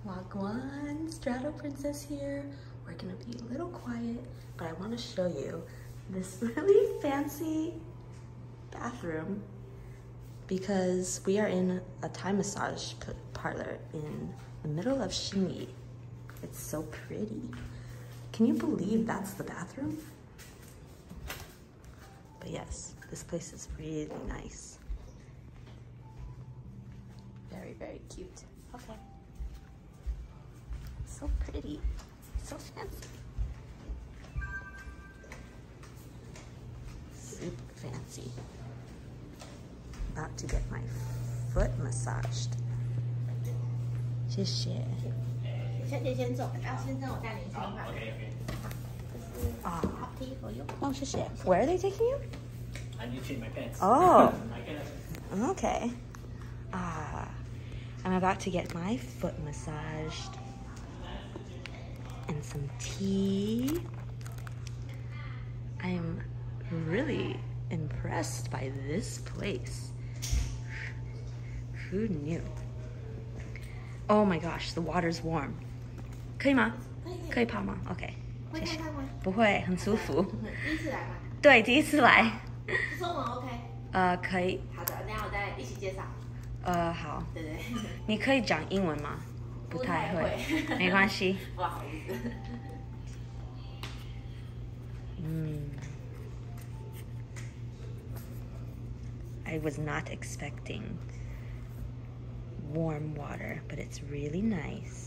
Wagwan, Straddle Princess here. We're gonna be a little quiet, but I want to show you this really fancy bathroom because we are in a Thai massage parlor in the middle of Xinyi. It's so pretty. Can you believe that's the bathroom? But yes, this place is really nice. Very, very cute. Okay. So pretty. So fancy. Super fancy. About to get my foot massaged. 谢谢。小姐先走，然后先生我带你去吧。好，tea for you. Oh, 谢谢。Where are they taking you? I need to change my pants. Oh. Okay. I'm about to get my foot massaged and some tea. I'm really impressed by this place. Who knew? Oh my gosh, the water's warm. 可以吗？可以泡吗？ OK。会太烫吗？不会，很舒服。第一次来吗？对，第一次来。中文 OK？可以。好的，那我再一起介绍。好。对对。你可以讲英文吗？不太会，没关系。不好意思。I was not expecting warm water, but it's really nice.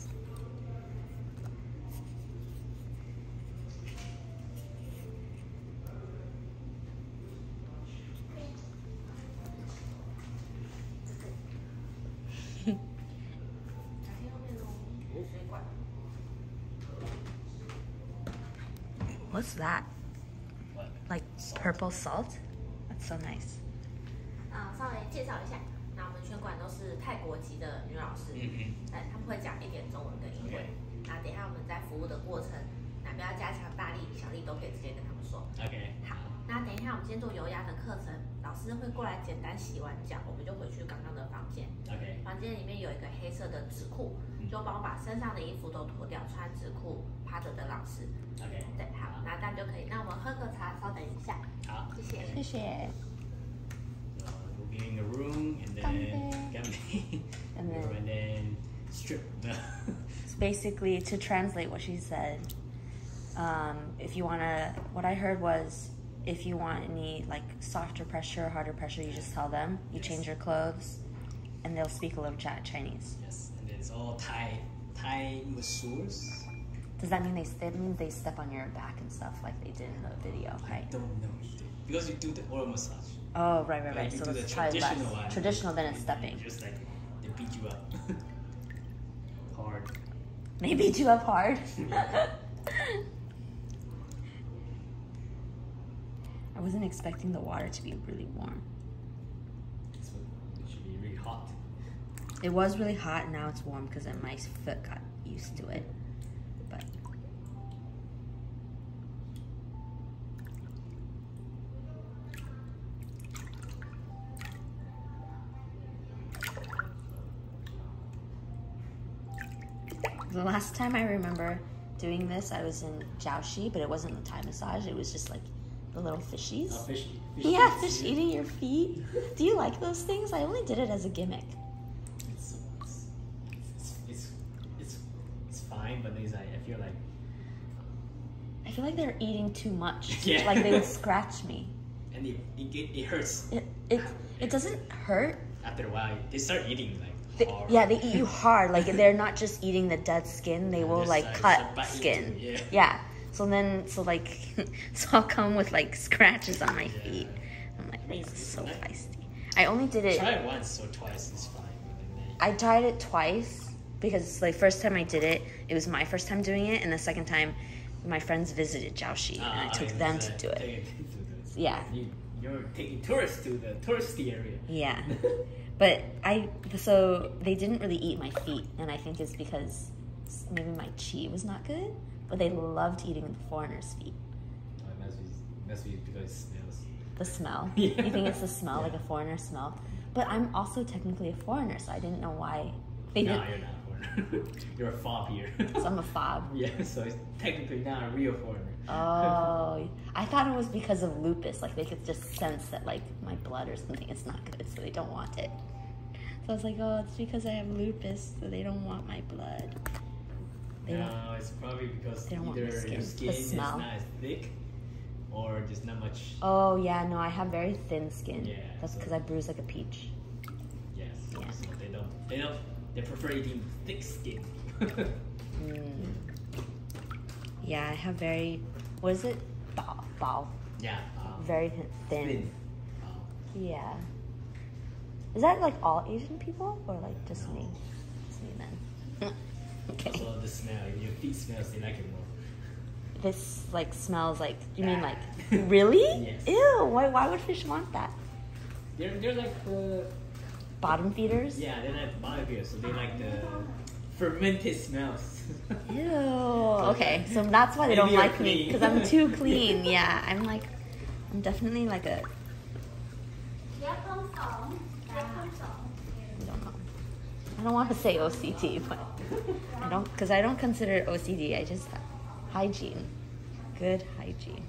What's that? Like purple salt? That's so nice. 稍微介绍一下，那我们全馆都是泰国籍的女老师，他们会讲一点中文跟英文。那等一下我们在服务的过程，哪边要加强大力、小力都可以直接跟他们说。OK。好，那等一下我们今天做油压的课程，老师会过来简单洗完脚，我们就回去刚刚的房间。OK。房间里面有一个黑色的纸裤，就帮我把身上的衣服都脱掉，穿纸裤趴着的老师。OK。对，好，那这样就可以。那我们喝个茶，稍等一下。好，谢谢。谢谢。We'll be in the room and then and then strip. It's basically to translate what she said. If you wanna, what I heard was, if you want any like softer pressure, harder pressure, you just tell them. You change your clothes, and they'll speak a little Chinese. Yes, and it's all Thai masseurs. Does that mean they step on your back and stuff like they did in the video, right? I don't know because you do the oral massage. Oh, right. Like So do it's the probably traditional less one. traditional than it's stepping. Just like they beat you up hard. They beat you up hard. I wasn't expecting the water to be really warm. So it should be really hot. It was really hot, and now it's warm because my foot got used to it. But the last time I remember doing this, I was in Jiaoxi, but it wasn't the Thai massage. It was just like the little fishies. Oh, fish Yeah, fish eating your feet. Do you like those things? I only did it as a gimmick. It's fine, but there's like I feel like they're eating too much. Yeah. Like they would scratch me. And it hurts. It doesn't hurt. After a while, they start eating like. Yeah, they eat you hard. Like they're not just eating the dead skin; they will like cut skin. Yeah. So I'll come with like scratches on my feet. I'm like, this is so feisty. I only did it. Try it once or twice is fine. I tried it twice because like first time I did it, it was my first time doing it, and the second time, my friends visited Jiaoxi and I took them to do it. Yeah. You're taking tourists to the touristy area. Yeah. But so they didn't really eat my feet, and I think it's because maybe my chi was not good, but they loved eating the foreigners' feet. It must be because it smells. The smell. Yeah. You think it's the smell, like a foreigner smell? But I'm also technically a foreigner, so I didn't know why they didn't. No, you're not a foreigner. foreigner. You're a fob here. So I'm a fob. Yeah, so it's technically not a real foreigner. Oh, I thought it was because of lupus. Like they could just sense that like my blood or something is not good, so they don't want it. So I was like, oh, it's because I have lupus, so they don't want my blood. No, it's probably because either your skin is not as thick or there's not much. Oh yeah, no, I have very thin skin. Yeah, that's because I bruise like a peach. Yes. Yeah. So they prefer eating thick skin. Yeah, I have very, what is it? Bao. Yeah. Very thin. Thin. Yeah. Is that like all Asian people or like just me? Just me then. Okay. Also the smell. If your feet smells, they like it more. This like smells like, you mean like, really? Yes. Ew, why would fish want that? They're like Bottom feeders? Yeah, they're like bottom feeders, so they like the fermented smells. Ew. Okay, so that's why they don't like me, because I'm too clean. Yeah, I'm definitely like a. I don't know. I don't want to say OCD, but because I don't consider it OCD. I just hygiene, good hygiene.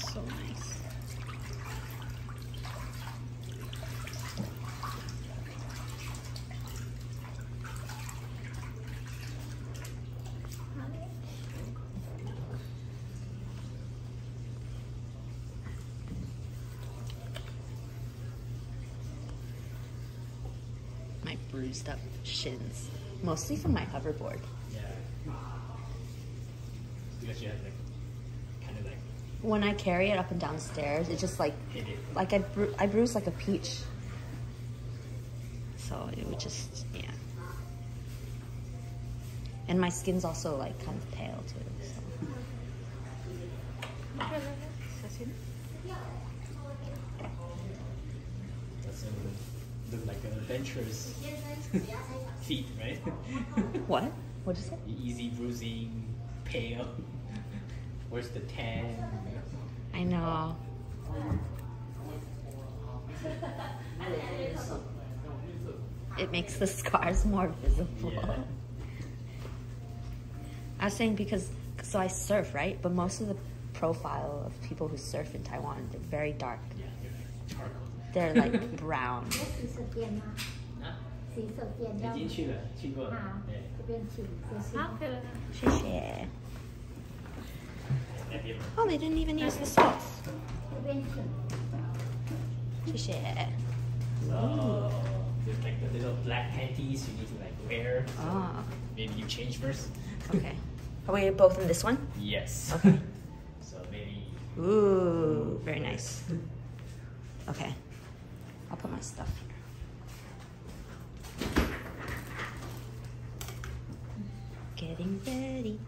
So nice. My bruised up shins, mostly from my hoverboard. Yeah. Because you have like kind of like When I carry it up and down stairs, it just like hit it. like I bruise like a peach. So it would just, yeah. And my skin's also like kind of pale too. So. Doesn't look like an adventurous feet, right? What? What'd you say? Easy bruising, pale. Where's the tan? I know. It makes the scars more visible. Yeah. I was saying because, so I surf, right? But most of the profile of people who surf in Taiwan, they're very dark. Yeah, they're like charcoal. They're like brown. 已经去了，去过了。对。谢谢. Oh, they didn't even use the salts. 谢谢. So there's like the little black panties you need to like wear. So Ah. maybe you change first. Okay. Are we both in this one? Yes. Okay. So maybe. Ooh, very nice. Okay. I'll put my stuff here. Getting ready.